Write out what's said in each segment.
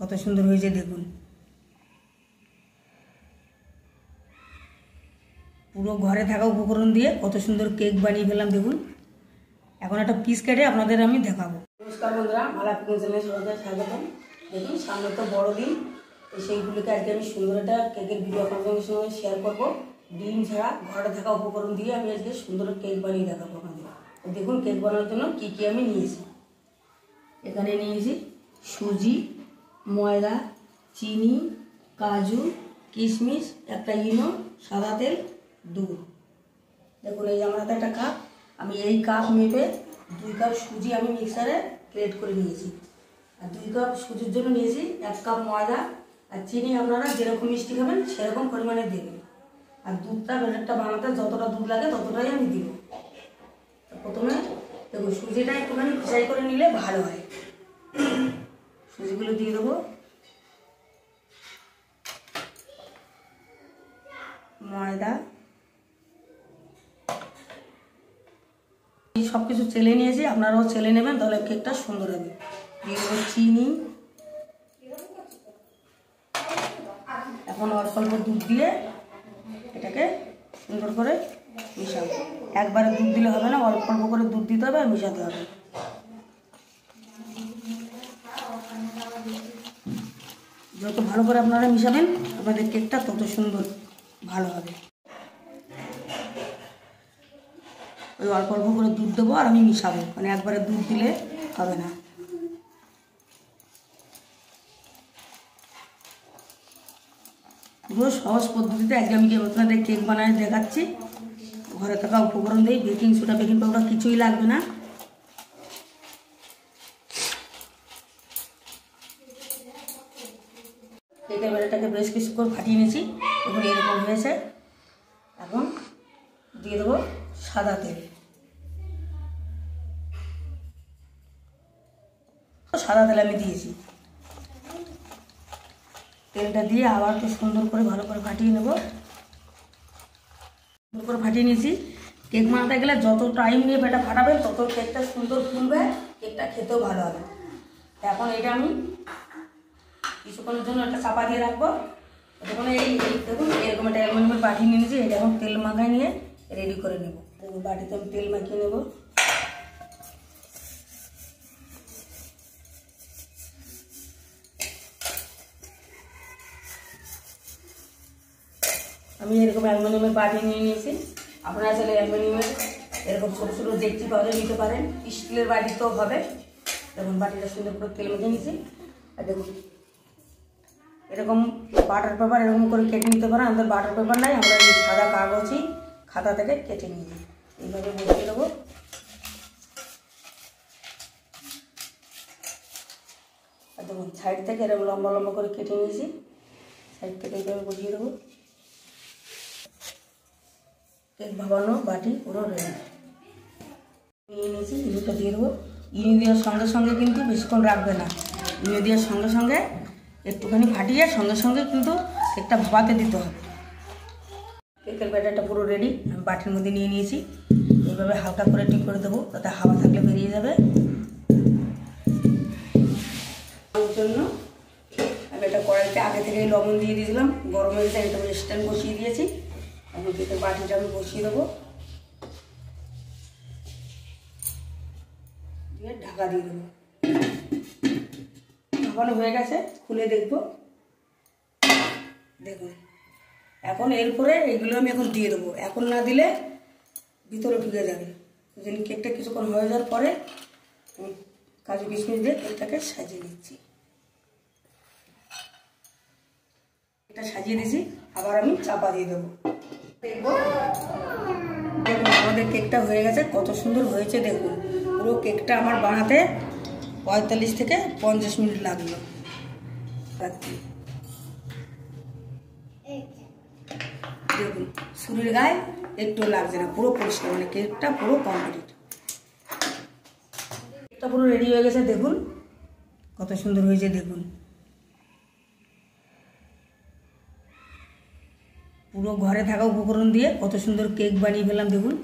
কত সুন্দর হয়েছে দেখুন। পুরো ঘরে থাকা উপকরণ দিয়ে কত সুন্দর কেক বানিয়ে ফেললাম দেখুন। এখন একটা পিস কেটে আপনাদের আমি দেখাবো। নমস্কার বন্ধুরা, মালা কিচেনে সবাইকে স্বাগতম। দেখুন সামনে তো বড়দিন, তো সেইগুলোকে আজকে আমি সুন্দর একটা কেকের ভিডিও আপনাদের সঙ্গে শেয়ার করবো। ডিম ছাড়া ঘরে থাকা উপকরণ দিয়ে আমি আজকে সুন্দর কেক বানিয়ে দেখাবো আপনাদের। দেখুন কেক বানানোর জন্য কী কী আমি নিয়েছি। এখানে নিয়েছি সুজি, ময়দা, চিনি, কাজু, কিশমিশ, একটা ইনো, সাদা তেল, দুধ। দেখুন এই আমার হাতে একটা কাপ, আমি এই কাপ মেপে 2 কাপ সুজি আমি মিক্সারে গ্রেট করে নিয়েছি। আর 2 কাপ সুজির জন্য নিয়েছি 1 কাপ ময়দা। আর চিনি আপনারা যেরকম মিষ্টি খাবেন সেরকম পরিমাণে দেবেন। আর দুধটা ব্যাটারটা বানাতে যতটা দুধ লাগে ততটাই আমি দিব। প্রথমে দেখুন সুজিটা একটুখানি ভিজাই করে নিলে ভালো হয়। সুজিগুলো দিয়ে দেবো, ময়দা, সব কিছু চেলে নিয়েছি, আপনারাও চেলে নেবেন তাহলে কেকটা সুন্দর হবে। দিয়ে দেবো চিনি। এখন অল্প অল্প দুধ দিয়ে এটাকে সুন্দর করে মিশাবো। একবারে দুধ দিলে হবে না, অল্প অল্প করে দুধ দিতে হবে আর মিশাতে হবে। যত ভালো করে আপনারা মিশাবেন আপনাদের কেকটা তত সুন্দর ভালো হবে। ওই অল্প অল্প করে দুধ দেবো আর আমি মিশাবো, মানে একবারে দুধ দিলে হবে না। পুরো সহজ পদ্ধতিতে আজকে আমি আপনাদের কেক বানায় দেখাচ্ছি। ঘরে থাকা উপকরণ দিয়ে বেকিং সোডা, বেকিং পাউডার কিছুই লাগবে না। কেকের ব্যাটারটাকে বেশ কিছুক্ষণ ফাটিয়ে নিয়েছি, এখন এরকম হয়েছে। এখন দিয়ে দেবো সাদা তেল। সাদা তেল আমি দিয়েছি। তেলটা দিয়ে আবার একটু সুন্দর করে ভালো করে ফাটিয়ে নেব। সুন্দর করে ফাটিয়ে নিয়েছি। কেক বানাতে গেলে যত টাইম নিয়ে ব্যাটার ফাটাবেন তত কেকটা সুন্দর ফুলবে, কেকটা খেতেও ভালো হবে। এখন এটা আমি কিছুক্ষণের জন্য একটা চাপা দিয়ে রাখবো। দেখুন এই দেখুন এরকম একটা অ্যালুমিনিয়ামের বাটি নিয়ে নিয়েছি, এটা এখন তেল মাখায় নিয়ে রেডি করে নেব। দেখুন বাটিতে আমি তেল মাখিয়ে নেব। আমি এরকম অ্যালুমিনিয়ামের বাটি নিয়ে নিয়েছি। আপনারা চাইলে অ্যালুমিনিয়ামের এরকম ছোটো ছোটো ডেকচি পাউডার নিতে পারেন, স্টিলের বাটিতেও হবে। দেখুন বাটিটা সুন্দর করে তেল মেখে নিয়েছি। আর দেখুন এরকম বাটার পেপার এরকম করে কেটে নিতে পারেন। আমাদের বাটার পেপার নাই, আমরা এই সাদা কাগজই খাতা থেকে কেটে নিয়েছি। এইভাবে বসিয়ে দেবো। আর দেখুন সাইড থেকে এরকম লম্বা লম্বা করে কেটে নিয়েছি, সাইড থেকে এইভাবে বসিয়ে দেবো। কেক ভাবানো বাটি পুরো রেডি। নিয়ে নিয়েছি, ইনুটা দিয়ে দেবো। ইনু দেওয়ার সঙ্গে সঙ্গে কিন্তু বেশিক্ষণ রাখবে না। ইনু দেওয়ার সঙ্গে সঙ্গে একটুখানি ফাটিয়ে সঙ্গে সঙ্গে কিন্তু কেকটা ভাবাতে দিতে হবে। কেকের ব্যাটারটা পুরো রেডি, আমি বাটির মধ্যে নিয়ে নিয়েছি। এইভাবে হালকা করে টিপ করে দেবো, তাতে হাওয়া থাকলে বেরিয়ে যাবে। ওর জন্য আমি এটা কড়াইতে আগে থেকেই লবণ দিয়ে দিয়েছিলাম, গরম হয়ে গেছে। এটা স্ট্যান্ড বসিয়ে দিয়েছি। এখন কেকের বাটিটা আমি বসিয়ে দেবো, দিয়ে ঢাকা দিয়ে দেবো। ঢাকানো হয়ে গেছে, খুলে দেখবো। দেখুন এখন এরপরে এগুলো আমি এখন দিয়ে দেবো। এখন না দিলে ভিতরে ঢুকে যাবে। যদি কেকটা কিছুক্ষণ হয়ে যাওয়ার পরে আমি কাজু কিশমিশ দিয়ে কেকটাকে সাজিয়ে নিচ্ছি। এটা সাজিয়ে দিয়েছি, আবার আমি চাপা দিয়ে দেবো। দেখবো দেখুন আমাদের কেকটা হয়ে গেছে, কত সুন্দর হয়েছে দেখুন। পুরো কেকটা আমার বানাতে 45 থেকে 50 মিনিট লাগলো। দেখুন ছুরির গায়ে একটু লাগছে না, পুরো পরিষ্কার, মানে কেকটা পুরো কমপ্লিট। কেকটা পুরো রেডি হয়ে গেছে, দেখুন কত সুন্দর হয়েছে দেখুন। পুরো ঘরে থাকা উপকরণ দিয়ে কত সুন্দর কেক বানিয়ে ফেললাম দেখুন।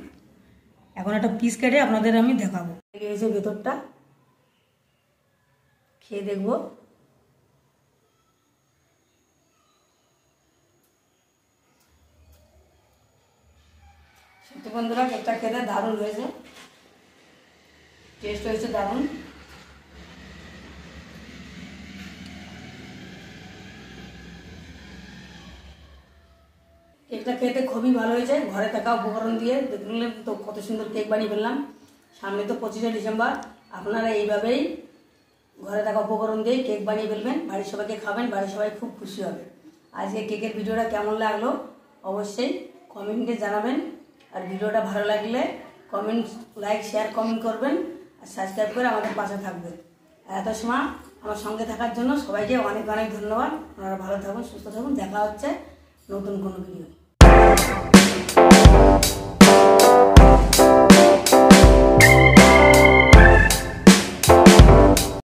এখন একটা পিস কেটে আপনাদের আমি দেখাবো। এই হয়েছে ভেতরটা, খেয়ে দেখবো। সত্যি বন্ধুরা কেকটা খেতে দারুণ হয়েছে, টেস্ট হয়েছে দারুণ। কেকটা খেতে খুবই ভালো হয়েছে, ঘরে থাকা উপকরণ দিয়ে দেখলেন তো কত সুন্দর কেক বানিয়ে ফেললাম। সামনে তো 25শে ডিসেম্বর, আপনারা এইভাবেই ঘরে থাকা উপকরণ দিয়ে কেক বানিয়ে ফেলবেন, বাড়ির সবাইকে খাবেন, বাড়ির সবাই খুব খুশি হবে। আজকে কেকের ভিডিওটা কেমন লাগলো অবশ্যই কমেন্টে জানাবেন, আর ভিডিওটা ভালো লাগলে কমেন্ট, লাইক, শেয়ার, কমেন্ট করবেন, আর সাবস্ক্রাইব করে আমাদের পাশে থাকবেন। এত সময় আমার সঙ্গে থাকার জন্য সবাইকে অনেক অনেক ধন্যবাদ। আপনারা ভালো থাকুন, সুস্থ থাকুন, দেখা হচ্ছে নতুন কোনো ভিডিও।